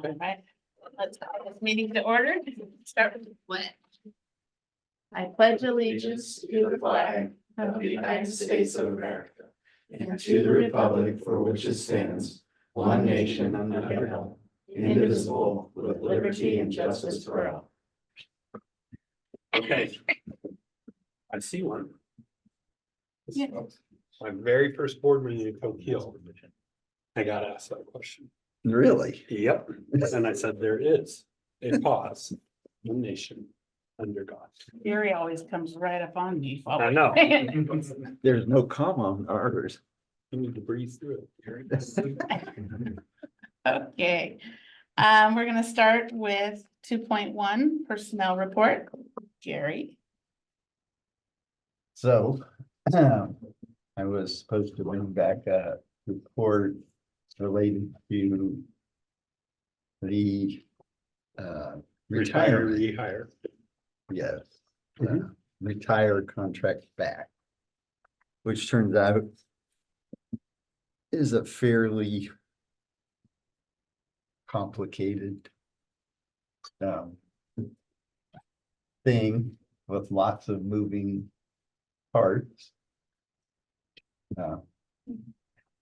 All right, let's call this meeting to order. Start with what? I pledge allegiance to the flag of the United States of America and to the republic for which it stands, one nation under God, indivisible, with liberty and justice for all. Okay. I see one. Yeah. My very first board meeting in Coquille. I got asked that question. Really? Yep. And I said, there is a pause, one nation under God. Gary always comes right up on me. I know. There's no comma on ours. You need to breathe through it. Okay, we're gonna start with 2.1 personnel report. Gary. So I was supposed to bring back a report related to the retirement, Rehire. yes. Retire contract back. Which turns out is a fairly complicated thing with lots of moving parts.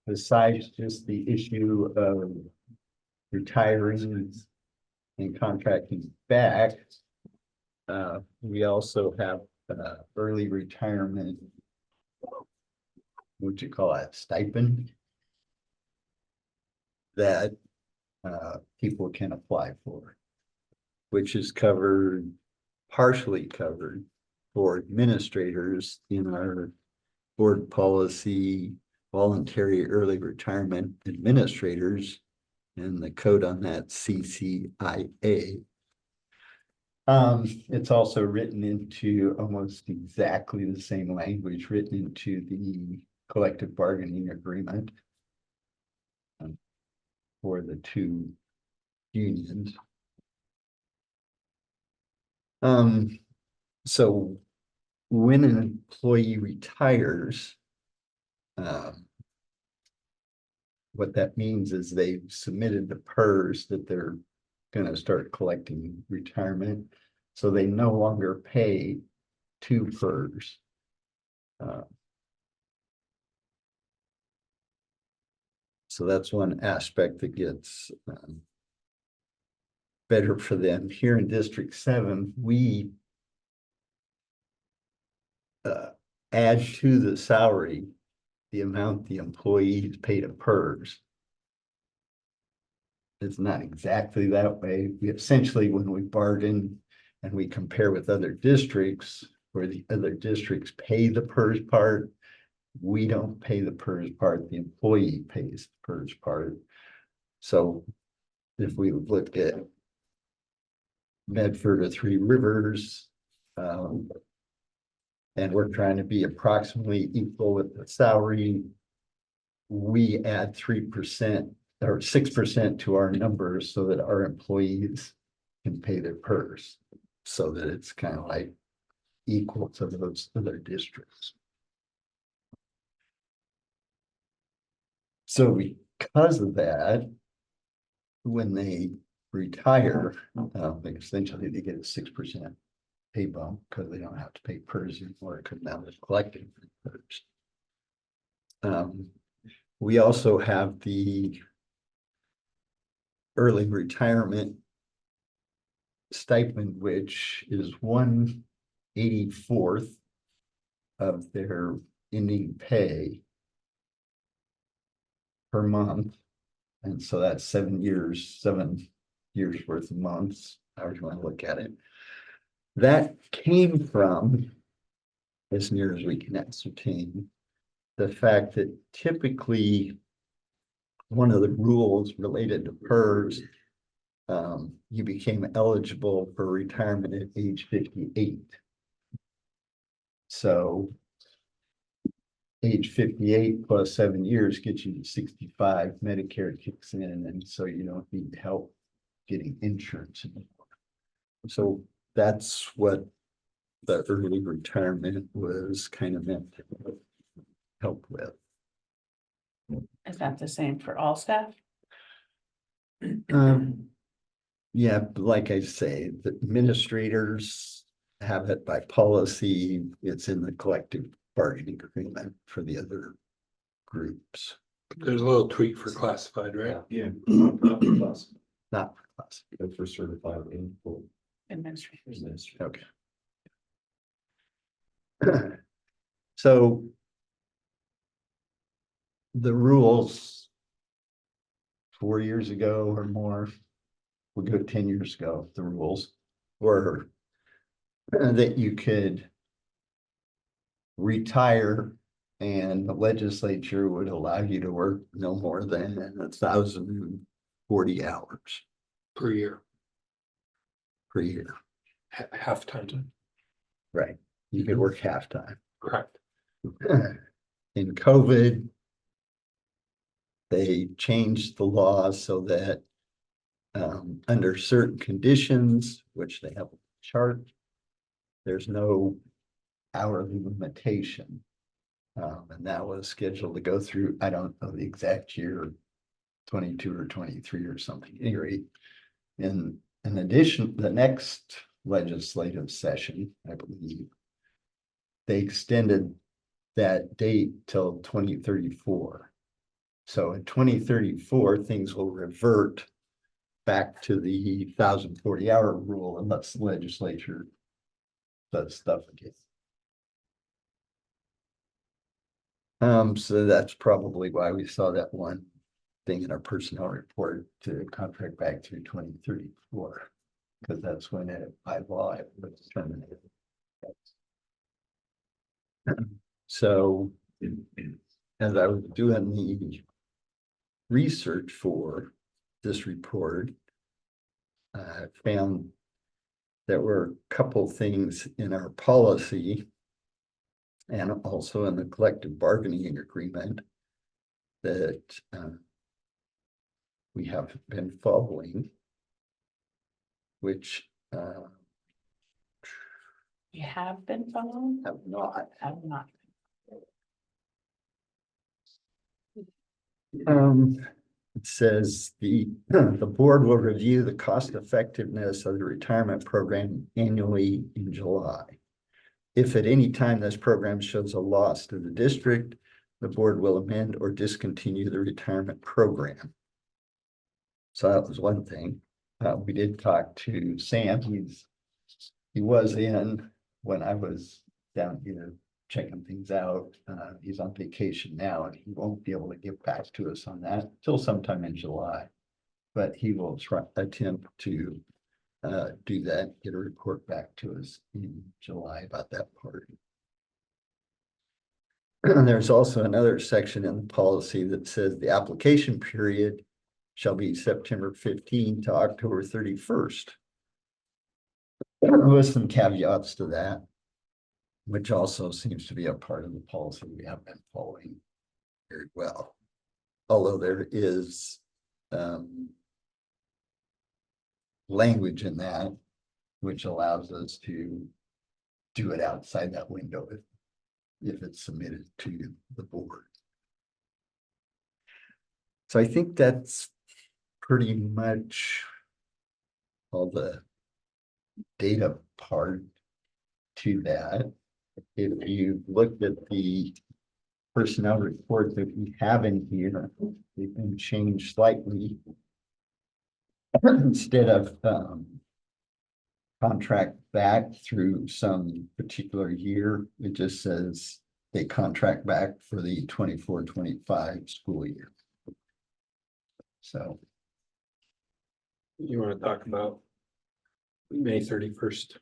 Besides just the issue of retiring and contracting back, we also have early retirement. What you call it, stipend? That people can apply for, which is covered, partially covered for administrators in our board policy, voluntary early retirement administrators, and the code on that CCIA. It's also written into almost exactly the same language written into the collective bargaining agreement for the two unions. So when an employee retires, what that means is they've submitted the PERS that they're gonna start collecting retirement, so they no longer pay two PERS. So that's one aspect that gets better for them. Here in District 7, we add to the salary the amount the employees pay to PERS. It's not exactly that way. We essentially, when we bargain and we compare with other districts where the other districts pay the PERS part, we don't pay the PERS part, the employee pays the PERS part. So if we look at Medford or Three Rivers, and we're trying to be approximately equal with the salary, we add 3% or 6% to our numbers so that our employees can pay their PERS, so that it's kind of like equal to those other districts. So because of that, when they retire, essentially they get a 6% pay bump because they don't have to pay PERS anymore because now they're collecting PERS. We also have the early retirement stipend, which is 1/84 of their ending pay per month. And so that's 7 years worth of months, however you want to look at it. That came from, as near as we can ascertain, the fact that typically one of the rules related to PERS, you became eligible for retirement at age 58. So age 58 plus 7 years gets you to 65, Medicare kicks in, and so you don't need help getting insurance anymore. So that's what the early retirement was kind of meant to help with. Is that the same for all staff? Yeah, like I say, the administrators have it by policy. It's in the collective bargaining agreement for the other groups. There's a little tweak for classified, right? Yeah. Not for us, Not for us. but for certified and full Administrators. administrators. Okay. So the rules 4 years ago or more, we'll go 10 years ago, the rules were that you could retire and the legislature would allow you to work no more than 1,040 hours Per year, per year. halftime, Right. You could work half-time. correct? In COVID, they changed the law so that under certain conditions, which they have a chart, there's no hourly limitation. And that was scheduled to go through, I don't know the exact year, 22 or 23 or something. At any rate, in addition, the next legislative session, I believe, they extended that date till 2034. So in 2034, things will revert back to the 1,040-hour rule unless the legislature does stuff again. So that's probably why we saw that one thing in our personnel report to contract back through 2034, because that's when it by law it was terminated. So as I was doing the research for this report, I found there were a couple things in our policy and also in the collective bargaining agreement that we have been following, which You have been following? have not. Have not. It says the board will review the cost effectiveness of the retirement program annually in July. If at any time this program shows a loss to the district, the board will amend or discontinue the retirement program. So that was one thing. We did talk to Sam. He was in when I was down here checking things out. He's on vacation now and he won't be able to get back to us on that till sometime in July. But he will attempt to do that, get a report back to us in July about that part. There's also another section in the policy that says the application period shall be September 15 to October 31st. With some caveats to that, which also seems to be a part of the policy we have been following very well. Although there is language in that which allows us to do it outside that window if it's submitted to the board. So I think that's pretty much all the data part to that. If you looked at the personnel report that we have in here, they've been changed slightly. Instead of contract back through some particular year, it just says they contract back for the 24-25 school year. So You want to talk about May 31st?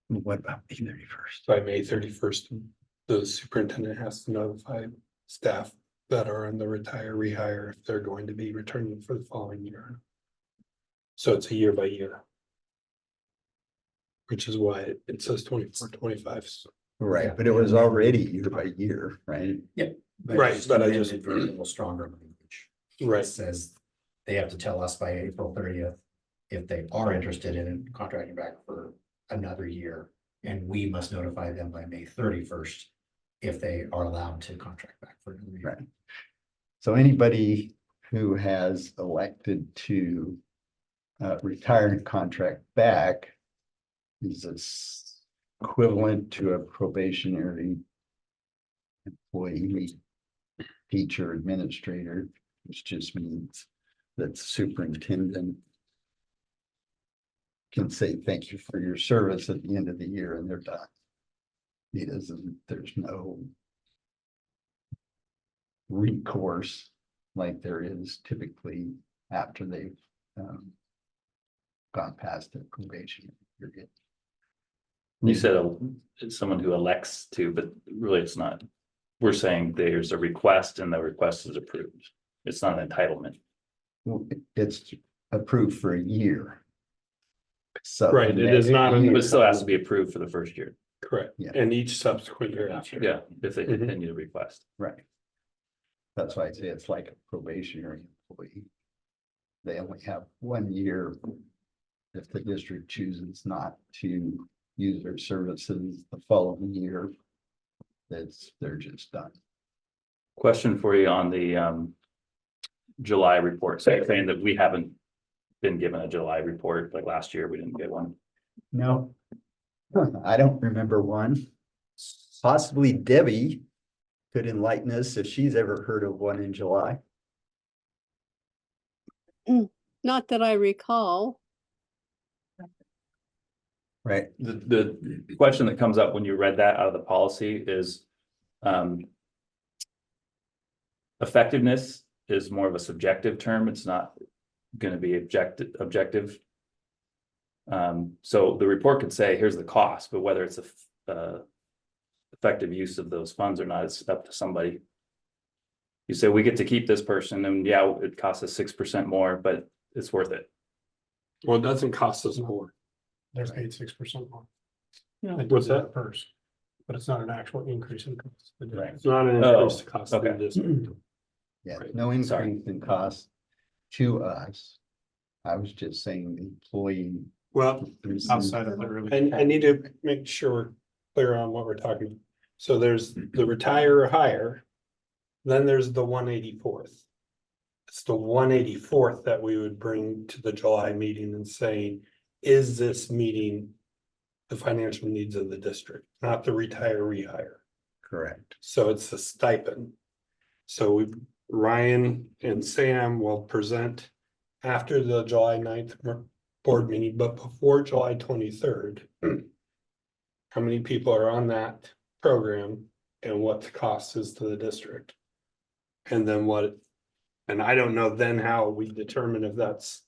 what about May 31st? By May 31st, the superintendent has to notify staff that are in the retire rehire if they're going to be returning for the following year. So it's a year by year. Which is why it says 24-25. Right, but it was already year by year, right? Right, but I just- amended for a little stronger language. Right. It says they have to tell us by April 30th if they are interested in contracting back for another year. And we must notify them by May 31st if they are allowed to contract back for another year. Right. So anybody who has elected to retire and contract back is equivalent to a probationary employee, teacher, administrator, which just means that the superintendent can say, thank you for your service at the end of the year, and they're done. He doesn't, there's no recourse like there is typically after they've gone past their probation period. You said it's someone who elects to, but really it's not. We're saying there's a request and the request is approved. It's not an entitlement. Well, it's approved for a year. So Right, it is not an- But it still has to be approved for the first year. Correct. Yeah. And each subsequent year after. Yeah, if they Mhm. continue to request. Right. That's why I say it's like a probationary employee. They only have 1 year. If the district chooses not to use their services the following year, they're just done. Question for you on the July report, so you're saying that we haven't been given a July report, like last year, we didn't get one. No. I don't remember one. Possibly Debbie could enlighten us if she's ever heard of one in July. Not that I recall. Right. The question that comes up when you read that out of the policy is effectiveness is more of a subjective term. It's not going to be objective. So the report could say, here's the cost, but whether it's a effective use of those funds or not, it's up to somebody. You say, we get to keep this person, and yeah, it costs us 6% more, but it's worth it. Well, it doesn't cost us more. They're paid 6% more. Yeah. They What's do that? First, but it's not an actual increase in cost. Right. It's not an Oh, increase to cost of the okay. district. Yeah, Right. no Sorry. increase in cost to us. I was just saying the employee. Well, Outside of the early. and I need to make sure we're clear on what we're talking about. So there's the retire or hire. Then there's the 184th. It's the 184th that we would bring to the July meeting and saying, is this meeting the financial needs of the district, not the retire rehire? Correct. So it's a stipend. So Ryan and Sam will present after the July 9th board meeting, but before July 23rd. How many people are on that program and what the cost is to the district? And then and I don't know then how we determine if that's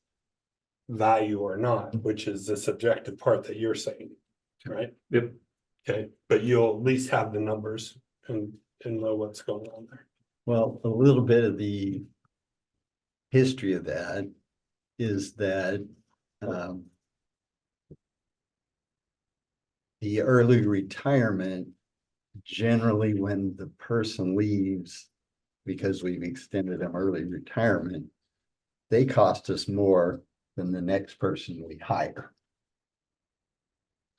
value or not, which is the subjective part that you're saying, right? Yep. Okay, but you'll at least have the numbers and know what's going on there. Well, a little bit of the history of that is that the early retirement, generally when the person leaves, because we've extended them early retirement, they cost us more than the next person we hire.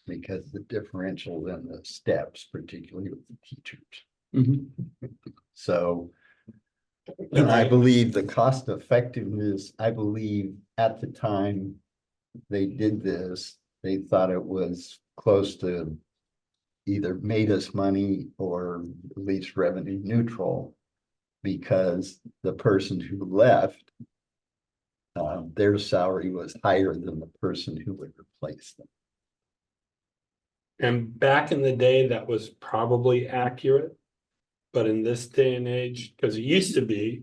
Because the differential in the steps, particularly with the teachers. So and I believe the cost effectiveness, I believe at the time they did this, they thought it was close to either made us money or at least revenue neutral. Because the person who left, their salary was higher than the person who would replace them. And back in the day, that was probably accurate. But in this day and age, because it used to be,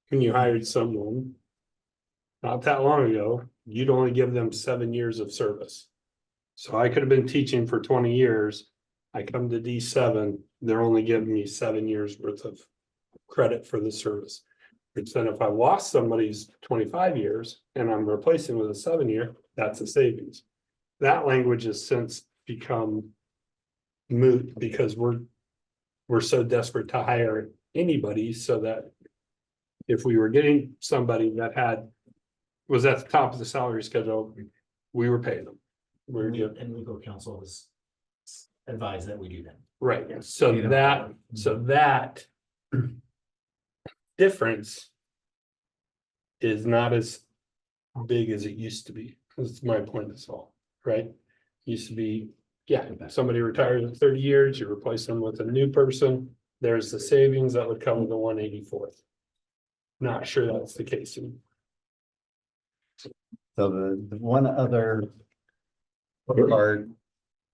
when you hired someone not that long ago, you'd only give them 7 years of service. So I could have been teaching for 20 years. I come to D7, they're only giving me 7 years worth of credit for the service. Which then if I lost somebody's 25 years and I'm replacing with a 7-year, that's a savings. That language has since become moot because we're so desperate to hire anybody so that if we were getting somebody that was at the top of the salary schedule, we were paying them. We're giving, And legal counsel has advised that we do that. right, so that difference is not as big as it used to be. That's my point is all, right? Used to be, yeah, somebody retires in 30 years, you replace them with a new person. There's the savings that would come with the 184th. Not sure that's the case anymore. So the one other part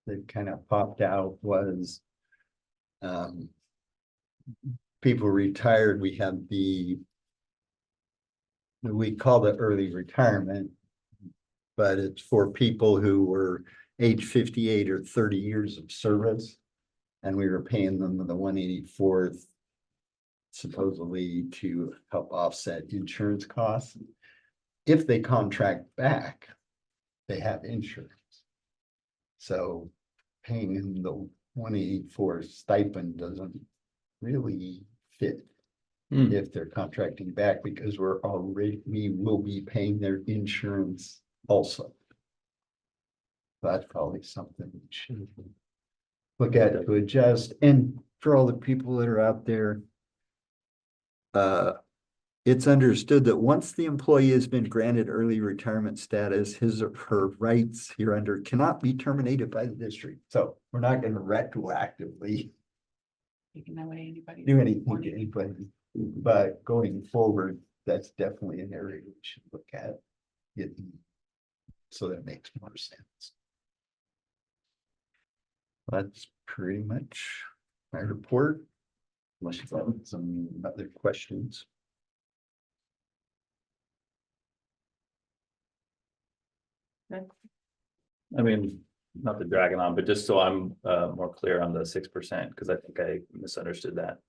that kind of popped out was people retired, we had we call it early retirement, but it's for people who were age 58 or 30 years of service. And we were paying them the 184th supposedly to help offset insurance costs. If they contract back, they have insurance. So paying them the 184 stipend doesn't really fit if they're contracting back, because we will be paying their insurance also. That's probably something we should look at to adjust. And for all the people that are out there, it's understood that once the employee has been granted early retirement status, his or her rights hereunder cannot be terminated by the district. So we're not going to retroactively Taking away anybody. do anything to anybody. But going forward, that's definitely an area we should look at. So that makes more sense. That's pretty much my report. Unless you've got some other questions. I mean, not to drag it on, but just so I'm more clear on the 6%, because I think I misunderstood that.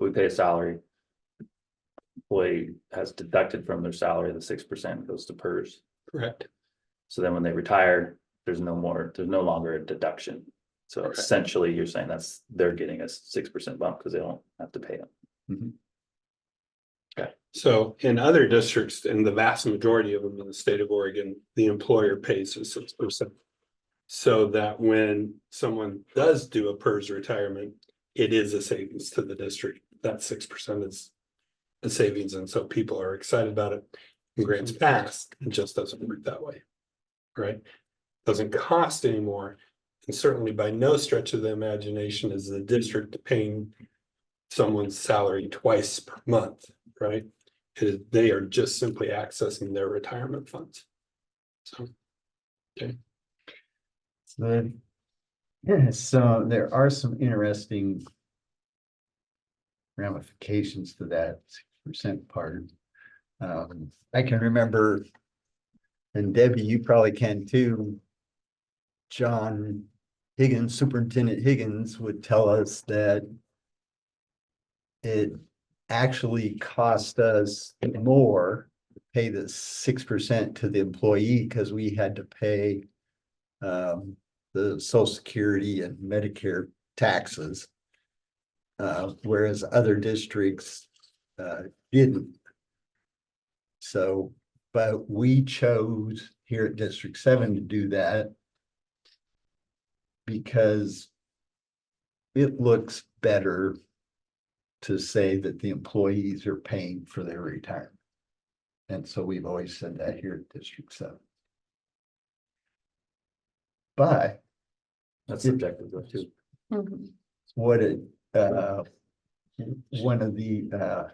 We pay a salary. Employee has deducted from their salary, the 6% goes to PERS. Correct. So then when they retire, there's no longer a deduction. So Correct. essentially, you're saying they're getting a 6% bump because they don't have to pay them. So in other districts, in the vast majority of them in the state of Oregon, the employer pays a 6%. So that when someone does do a PERS retirement, it is a savings to the district. That 6% is a savings, and so people are excited about it. In grants past, it just doesn't work that way, right? Doesn't cost anymore, and certainly by no stretch of the imagination is the district paying someone's salary twice per month, right? They are just simply accessing their retirement funds. So, okay. So there are some interesting ramifications to that 6% part. I can remember, and Debbie, you probably can too, John Higgins, Superintendent Higgins would tell us that it actually cost us more to pay the 6% to the employee because we had to pay the Social Security and Medicare taxes, whereas other districts didn't. So, but we chose here at District 7 to do that because it looks better to say that the employees are paying for their retirement. And so we've always said that here at District 7. But That's subjective though too. what one of the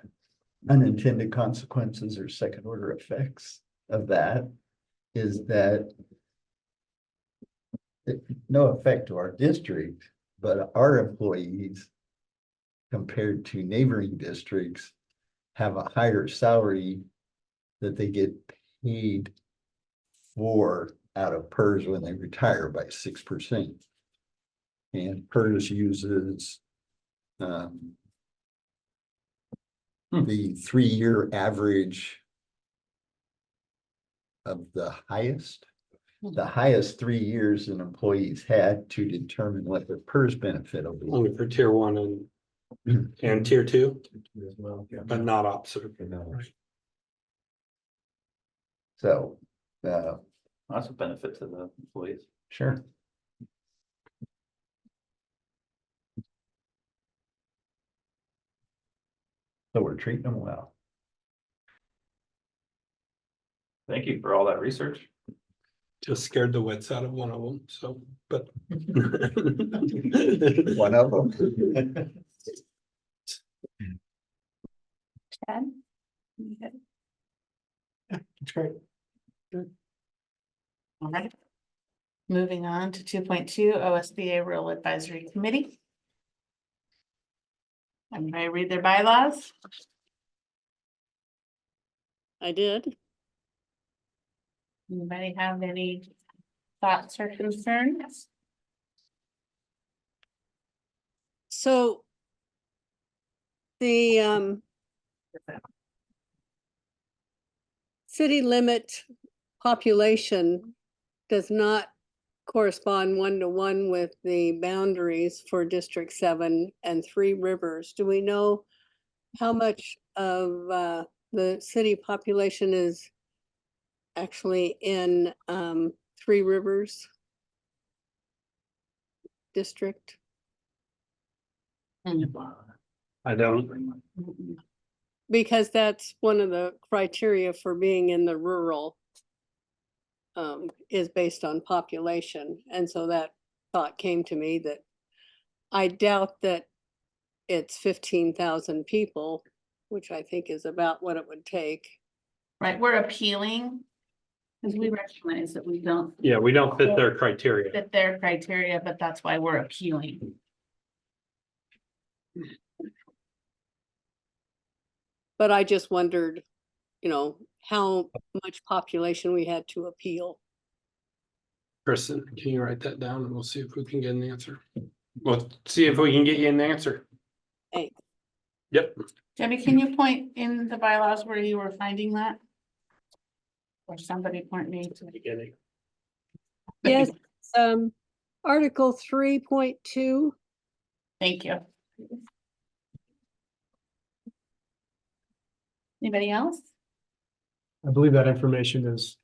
unintended consequences or second order effects of that is that no effect to our district, but our employees compared to neighboring districts have a higher salary that they get paid for out of PERS when they retire by 6%. And PERS uses the 3-year average of the highest 3 years an employee's had to determine what their PERS benefit will be. Only for tier 1 and tier 2, but not officer. So, That's a benefit to the employees. sure. So we're treating them well. Thank you for all that research. Just scared the wits out of one of them, so, but. One of them. Chad? It's great. All right. Moving on to 2.2 OSBA Rural Advisory Committee. Everybody read their bylaws? I did. Anybody have any thoughts or concerns? So the city limit population does not correspond 1-to-1 with the boundaries for District 7 and Three Rivers. Do we know how much of the city population is actually in Three Rivers district? I don't, Because that's one of the criteria for being in the rural is based on population. And so that thought came to me that I doubt that it's 15,000 people, which I think is about what it would take. Right, we're appealing. Because we recognize that we don't yeah, we don't fit their criteria. fit their criteria, but that's why we're appealing. But I just wondered, you know, how much population we had to appeal. Kristen, can you write that down and we'll see if we can get an answer? We'll see if we can get you an answer. Thanks. Yep. Debbie, can you point in the bylaws where you were finding that? Or somebody point me to. Beginning. Yes, Article 3.2. Thank you. Anybody else? I believe that information is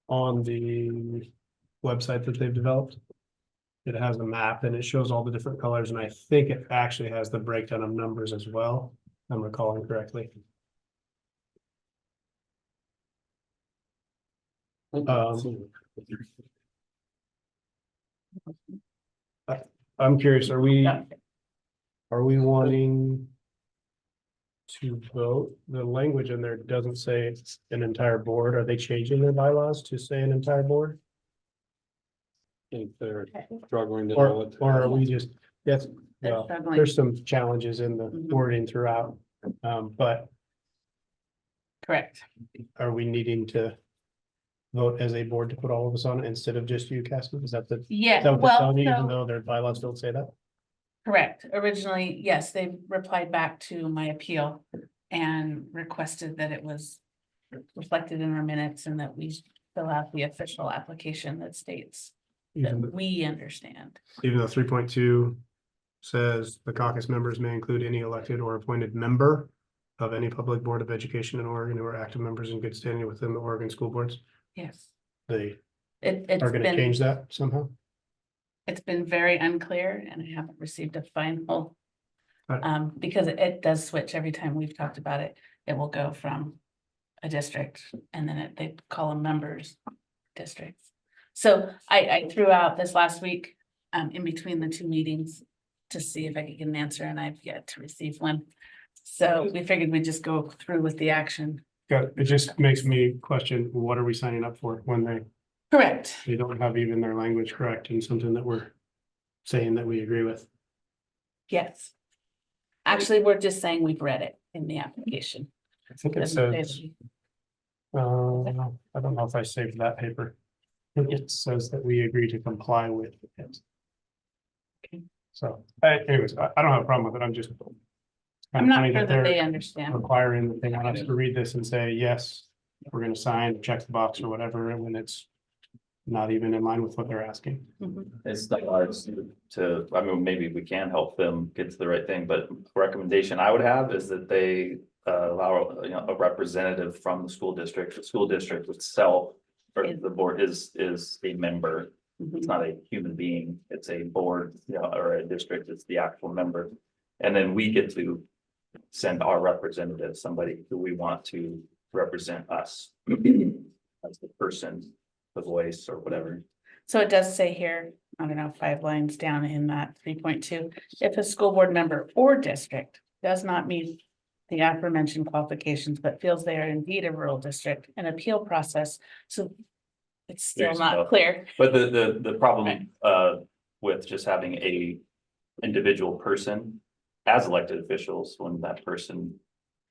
on the website that they've developed. It has a map and it shows all the different colors, and I think it actually has the breakdown of numbers as well, if I'm recalling correctly. I'm curious, are we wanting to vote? The language in there doesn't say it's an entire board. Are they changing their bylaws to say an entire board? If they're struggling to know what. Or are we just, yes, They're well, struggling. there's some challenges in the Mhm. wording throughout. But Correct. are we needing to vote as a board to put all of us on it instead of just you, Cassie? Is that what Yeah, they're well, telling you, even so, though their bylaws don't say that? correct. Originally, yes, they replied back to my appeal and requested that it was reflected in our minutes and that we fill out the official application that states that Even, we understand. even though 3.2 says the caucus members may include any elected or appointed member of any public board of education in Oregon who are active members in good standing within the Oregon school boards. Yes. They It's are gonna change that somehow. It's been very unclear and I haven't received a final. Right. Because it does switch every time we've talked about it. It will go from a district and then they call them members districts. So I threw out this last week, in between the two meetings to see if I could get an answer, and I've yet to receive one. So we figured we'd just go through with the action. It just makes me question, what are we signing up for when Correct. they don't have even their language correct in something that we're saying that we agree with? Yes. Actually, we're just saying we've read it in the application. I think it Doesn't say says, that I don't know if I saved that paper. I think it says that we agree to comply with it. Okay. So, anyways, I don't have a problem with it. I'm just. I'm not funny sure that they're they understand. Requiring that they want us to read this and say, yes, we're gonna sign, check the box or whatever, and when it's not even in line with what they're asking. Mhm. It's not ours to, I mean, maybe we can help them get to the right thing, but a recommendation I would have is that they allow, you know, a representative from the school district itself. Or the board is a member, it's Mhm. not a human being, it's a board, you know, or a district, it's the actual member. And then we get to send our representative, somebody who we want to represent us. As the person, the voice or whatever. So it does say here, I don't know, 5 lines down in that 3.2, if a school board member or district does not meet the aforementioned qualifications, but feels they are indeed a rural district, an appeal process, so it's still There's no- not clear. But the problem with just having a individual person as elected officials, when that person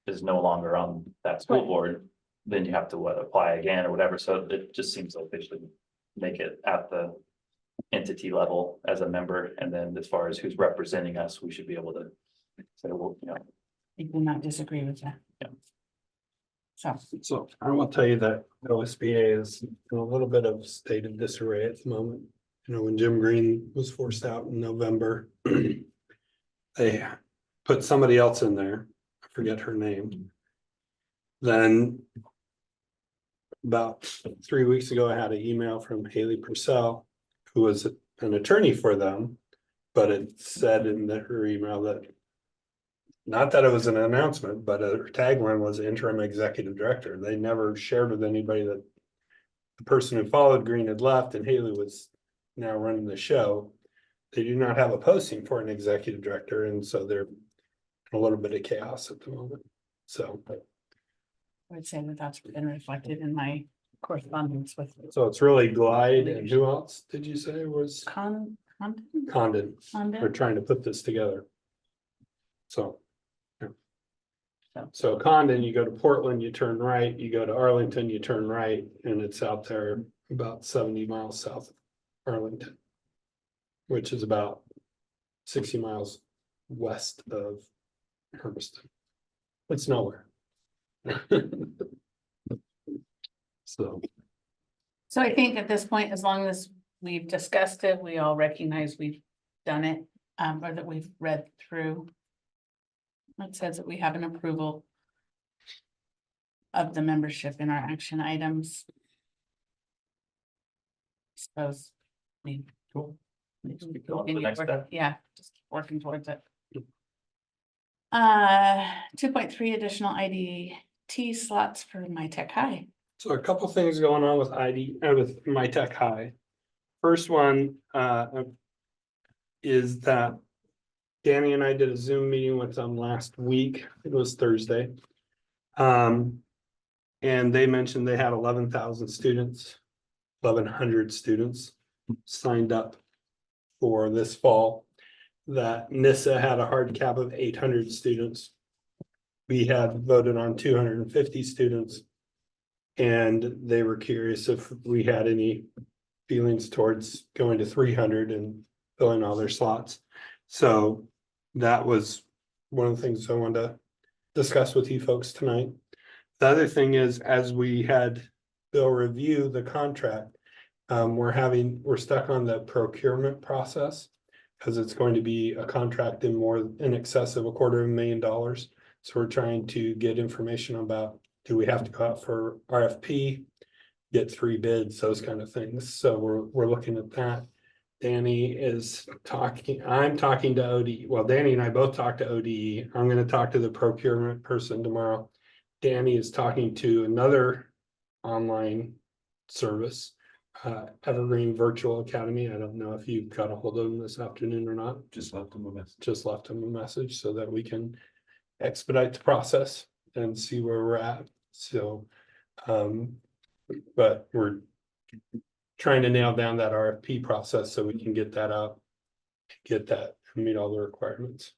is no longer on that school Right. board, then you have to apply again or whatever. So it just seems like they should make it at the entity level as a member. And then as far as who's representing us, we should be able to say, well, you know, I do not disagree with that. Yeah. So, So I will tell you that OSBA is in a little bit of state of disarray at the moment. You know, when Jim Green was forced out in November, they put somebody else in there. I forget her name. Then about 3 weeks ago, I had an email from Haley Purcell, who was an attorney for them. But it said in her email that, not that it was an announcement, but her tagline was interim executive director. They never shared with anybody that the person who followed Green had left and Haley was now running the show. They do not have a posting for an executive director, and so they're in a little bit of chaos at the moment. So, I would say that that's been reflected in my correspondence with so it's really Glide, and who else did you say was Condon? We're trying to put this together. So. Yeah. So Condon, you go to Portland, you turn right, you go to Arlington, you turn right, and it's out there about 70 miles south of Arlington. Which is about 60 miles west of Hermiston. It's nowhere. So, So I think at this point, as long as we've discussed it, we all recognize we've done it, or that we've read through. It says that we have an approval of the membership in our action items. Suppose we. Cool. we can Keep going to the continue next working- step. Yeah, just working towards it. 2.3 additional IDT slots for My Tech High. so a couple things going on with with My Tech High. First one, is that Danny and I did a Zoom meeting with them last week. It was Thursday. And they mentioned they had 11,000 students, 1,100 students signed up for this fall. That NISA had a hard cap of 800 students. We had voted on 250 students. And they were curious if we had any feelings towards going to 300 and filling all their slots. So that was one of the things I wanted to discuss with you folks tonight. The other thing is, as we had Bill review the contract, we're stuck on the procurement process because it's going to be a contract in excess of $250,000. So we're trying to get information about, do we have to go out for RFP, get 3 bids, those kind of things. So we're looking at that. Danny is talking, I'm talking to ODE. Well, Danny and I both talked to ODE. I'm going to talk to the procurement person tomorrow. Danny is talking to another online service, Evergreen Virtual Academy. I don't know if you got a hold of them this afternoon or not. Just left them a message. Just left him a message so that we can expedite the process and see where we're at. So, but we're trying to nail down that RFP process so we can get that out, get that, and meet all the requirements.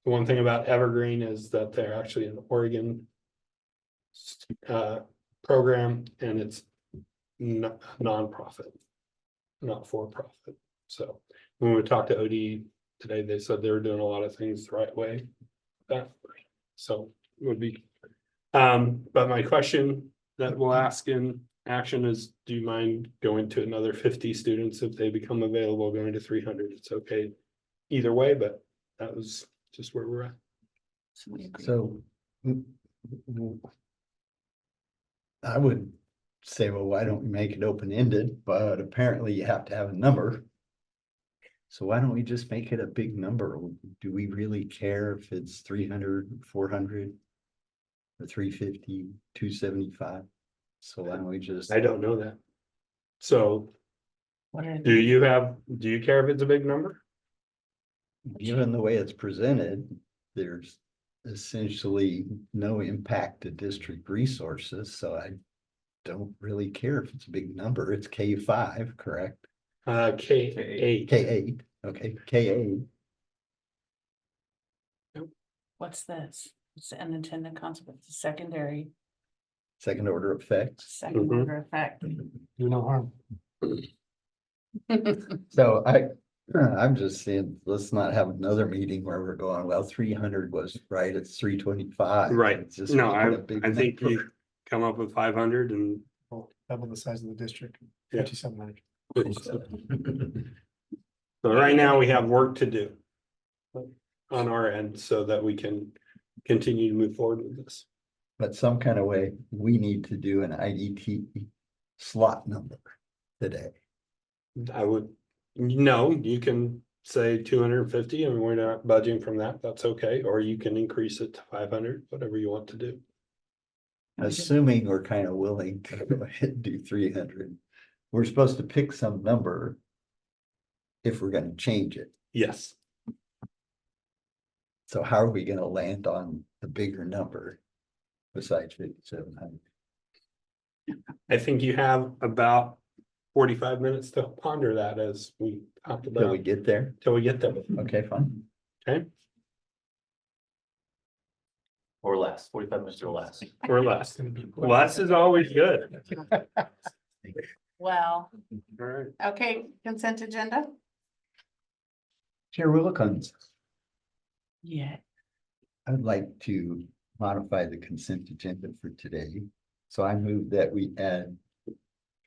The one thing about Evergreen is that they're actually an Oregon program, and it's nonprofit, not for profit. So when we talked to OD today, they said they were doing a lot of things the right way. So it would be, but my question that we'll ask in action is, do you mind going to another 50 students if they become available, going to 300? It's okay either way, but that was just where we're at. So we agree. So I would say, well, why don't we make it open-ended? But apparently you have to have a number. So why don't we just make it a big number? Do we really care if it's 300, 400? or 350, 275. So why don't we just, I don't know that. So do you care if it's a big number? given the way it's presented, there's essentially no impact to district resources, so I don't really care if it's a big number. It's K5, correct? K8. K8, okay, K8. What's this? It's an unintended consequence, It's a secondary, Second order effects. second Mhm. order effect. Do no harm. So I'm just saying, let's not have another meeting where we're going, well, 300 was right, it's 325. Right. It's just No, making a big I think number. you come up with 500 and. Well, double the size of the district, Yeah. 5,700. So right now we have work to do. On our end so that we can continue to move forward with this. But some kind of way, we need to do an IDT slot number today. I would, no, you can say 250 and we're not budging from that, that's okay, or you can increase it to 500, whatever you want to do. Assuming we're kind of willing to go ahead and do 300. We're supposed to pick some number if we're gonna change it. Yes, So how are we gonna land on the bigger number besides 5,700? I think you have about 45 minutes to ponder that as we talked Till we about, get there? till we get there, Okay, fine. okay, Or less, 45 minutes or less. or less. Less is always good. Well, All right. okay, consent agenda? Chair Wilkins, Yeah. I'd like to modify the consent agenda for today. So I move that we add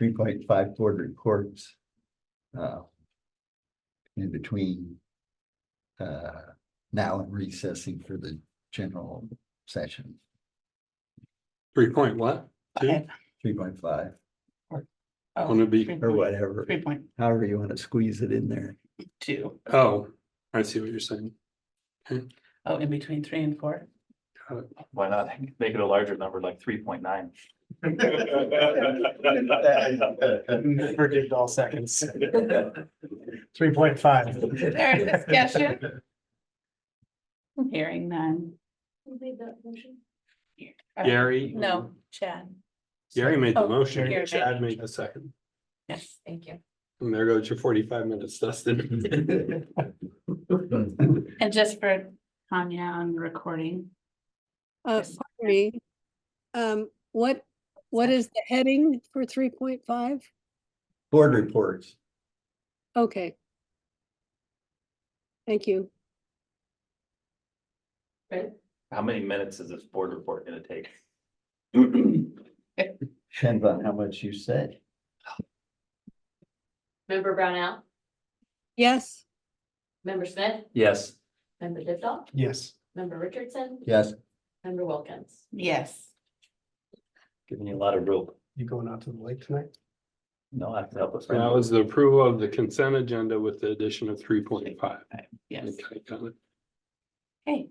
3.5 board reports in between now and recessing for the general session. 3 point what? Two? Okay. 3.5 Oh, Wanna be- or whatever, 3.2. you want to squeeze it in there. Oh, I see what you're saying. Oh, in between 3 and 4. Why not make it a larger number, like 3.9? Forgive all seconds. 3.5. There's discussion. Hearing none. Gary? No, Chad. Gary made the Oh, motion, Gary. Chad made the second. Yes, thank you. And there goes your 45 minutes, Dustin. And just for Tanya on the recording, Pardon me. What is the heading for 3.5? Board reports. Okay. Thank you. How many minutes is this board report gonna take? Depends on how much you say. Member Brownell, Yes, Member Smith, Yes. Member Dipdahl, Yes. Member Richardson, Yes, Member Wilkins. yes. Giving you a lot of rope. You going out to the lake tonight? No, I have to help us. That was the approval of the consent agenda with the addition of 3.5. Yes, Okay, got it. okay.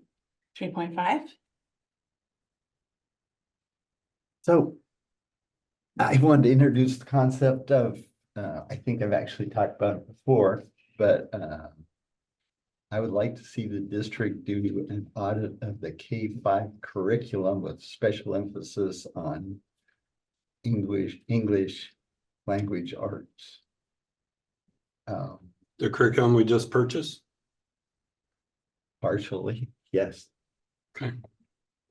3.5, so I wanted to introduce the concept of, I think I've actually talked about it before, but I would like to see the district do an audit of the K5 curriculum with special emphasis on English language arts. The curriculum we just purchased Partially, yes,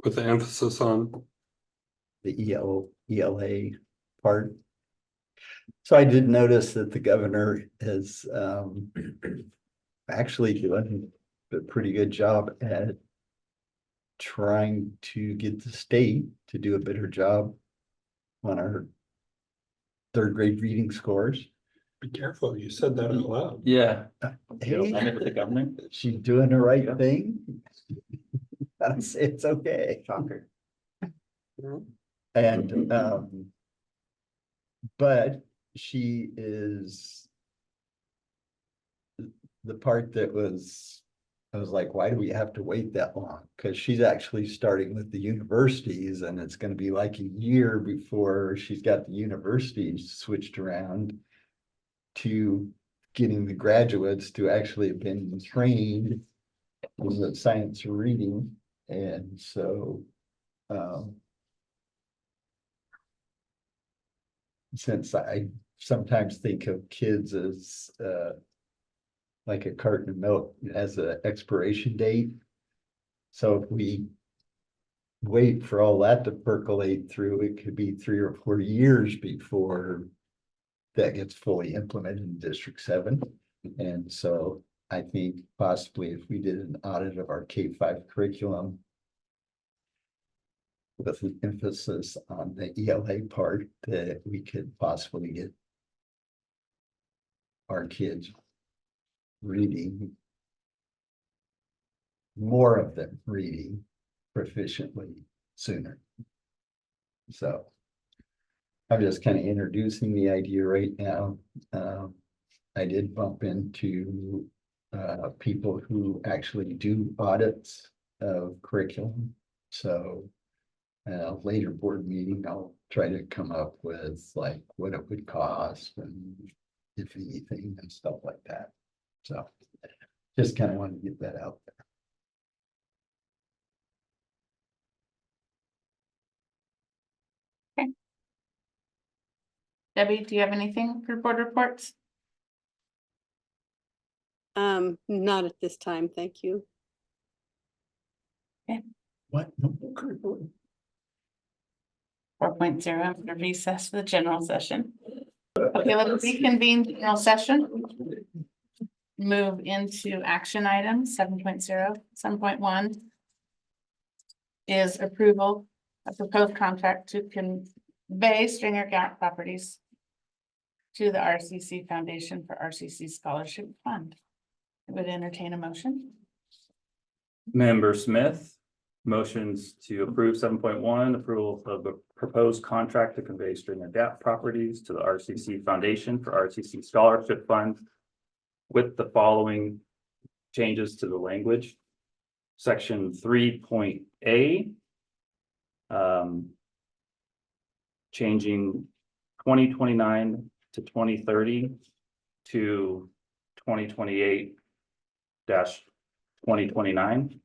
with the emphasis on, the ELA part. So I did notice that the governor is actually doing a pretty good job at trying to get the state to do a better job on our third grade reading scores. be careful, you said that out loud. Yeah. Hey, With the governor. she's doing the right thing. It's okay. Shocker. And but she is the part that was I was like, why do we have to wait that long? Cause she's actually starting with the universities and it's gonna be like a year before she's got the universities switched around to getting the graduates to actually have been trained in the science of reading. And so, since I sometimes think of kids as, like a carton of milk as an expiration date. So if we wait for all that to percolate through, it could be 3 or 4 years before that gets fully implemented in District 7. And so I think possibly if we did an audit of our K-5 curriculum with an emphasis on the ELA part, that we could possibly get our kids reading, more of them reading proficiently sooner. So I'm just kind of introducing the idea right now. I did bump into people who actually do audits of curriculum. So later board meeting, I'll try to come up with like what it would cost and if anything and stuff like that. So just kind of want to get that out there. Debbie, do you have anything for board reports? Not at this time, thank you. What? 4.0, recess to the general session. Okay, let's reconvene the general session. Move into action items 7.0, 7.1. Is approval of proposed contract to convey Stringer Gap properties to the RCC Foundation for RCC Scholarship Fund. I would entertain a motion. Member Smith, motions to approve 7.1, approval of the proposed contract to convey Stringer Gap properties to the RCC Foundation for RCC Scholarship Fund with the following changes to the language. Section 3.A, changing 2029 to 2030 to 2028-2029.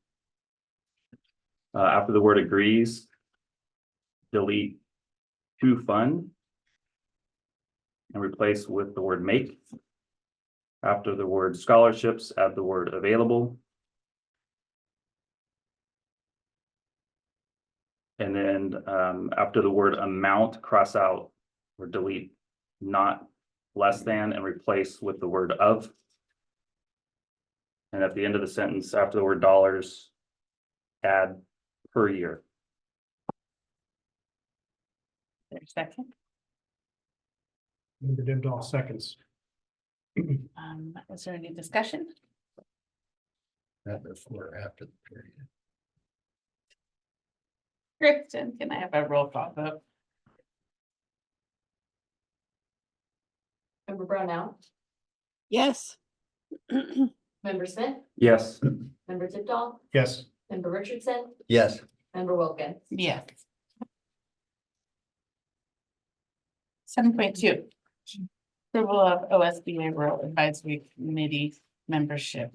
After the word agrees, delete to fund and replace with the word make. After the word scholarships, add the word available. And then after the word amount, cross out or delete not less than and replace with the word of. And at the end of the sentence, after the word dollars, add per year. There's a second. Member Dimdahl seconds. Is there any discussion? Not before or after the period. Kristen, can I have a roll call vote? Member Brownell, Yes. member Smith, Yes. member Tipton, Yes. member Richardson, Yes. member Wilkins. Yes. 7.2. Approval of OSBA Rural Advisory Committee membership.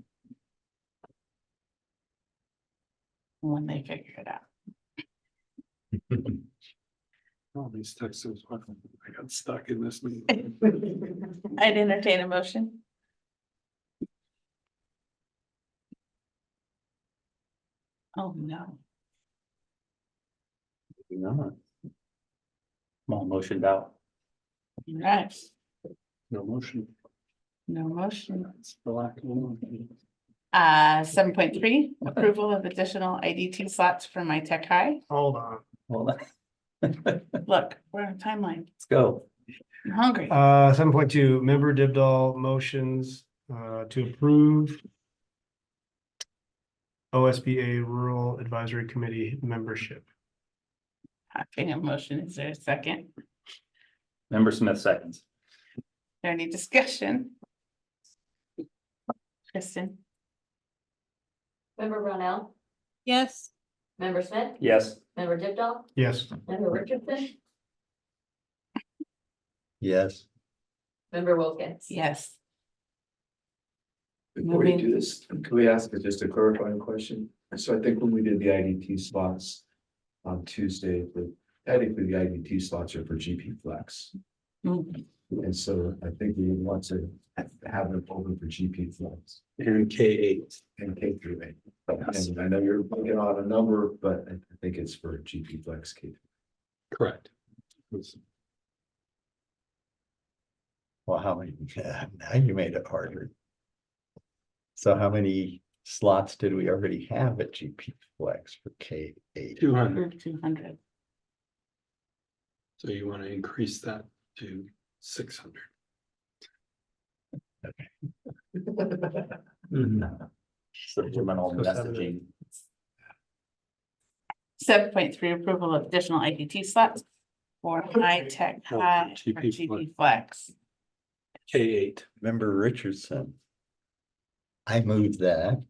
When they figure it out. All these texts, I got stuck in this meeting. I'd entertain a motion. Oh, no. I'm all motioned out. All right, No motion. no motion. It's the lack of one. 7.3, approval of additional IDT slots for my tech high. Hold on. Well, Look, we're on a timeline. let's go. I'm hungry. 7.2, member Dibdall motions to approve OSBA Rural Advisory Committee membership. Having a motion, is there a second? Is Member Smith seconds. there any discussion? Kristen, Member Brownell, Yes, Member Smith, Yes. Member Dipdahl, Yes. Member Richardson, Yes, Member Wilkins. Yes. Before we Moving. do this, can we ask just a clarifying question? So I think when we did the IDT slots on Tuesday, technically the IDT slots are for GP Flex. Mm. And so I think we would want to have them open for GP Flex And K8. and K through 8. And I know you're looking on a number, but I think it's for GP Flex K. Correct. well, how many, now you made it harder. So how many slots did we already have at GP Flex for K8? 200. 200. So you want to increase that to 600. Subliminal messaging. 7.3 approval of additional IDT slots for high tech Oh, high for GP GP Flex. K8. Member Richardson. I move that.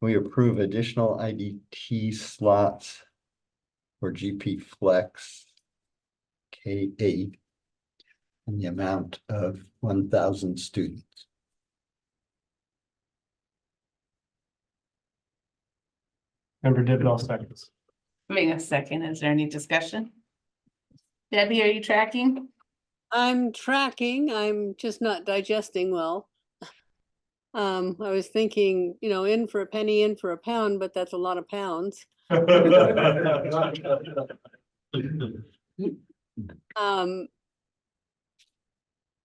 We approve additional IDT slots for GP Flex K8 in the amount of 1,000 students. Member Dipdahl seconds. Wait a second, is there any discussion? Debbie, are you tracking? I'm tracking, I'm just not digesting well. I was thinking, in for a penny, in for a pound, but that's a lot of pounds.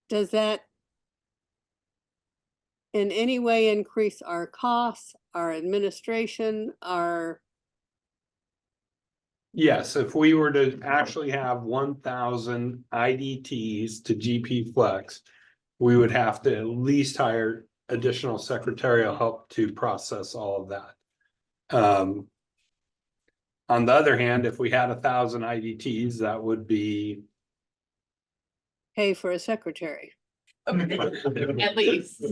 Does that in any way increase our costs, our administration, our, Yes, if we were to actually have 1,000 IDTs to GP Flex, we would have to at least hire additional secretarial help to process all of that. On the other hand, if we had 1,000 IDTs, that would be pay for a secretary? At least.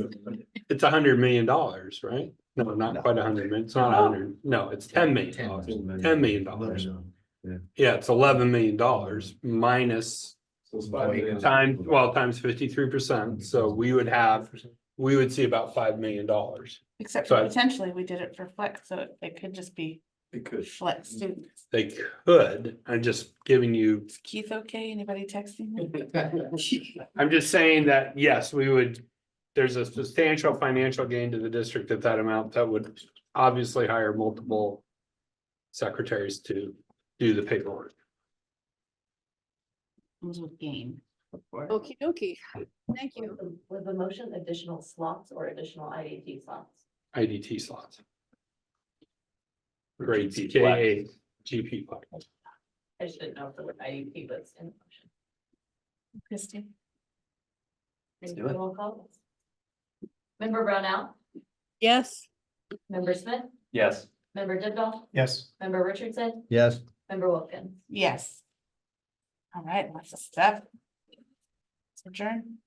it's $100 million, right? No, not No. quite 100 million. It's not 100. No, it's $10 million. $10 million. Yeah, it's $11 million minus times 53%. So we would see about $5 million. Except So for I- potentially, we did it for Flex, so it could just be It could. Flex students. They could, I'm just giving you, Is Keith okay? Anybody texting me? I'm just saying that, yes, there's a substantial financial gain to the district at that amount that would obviously hire multiple secretaries to do the paperwork. Comes with gain. before. Okey dokey, thank you. Was the motion additional slots or additional IDT slots? IDT slots. Grade GP PKA, GP Flex. I just didn't know if the word IDT was in the motion. Christie? Maybe do it. roll call. Member Brownell, Yes, Member Smith, Yes. Member Dipdahl, Yes. Member Richardson, Yes, Member Wilkins. Yes. All right, lots of stuff. Let's adjourn.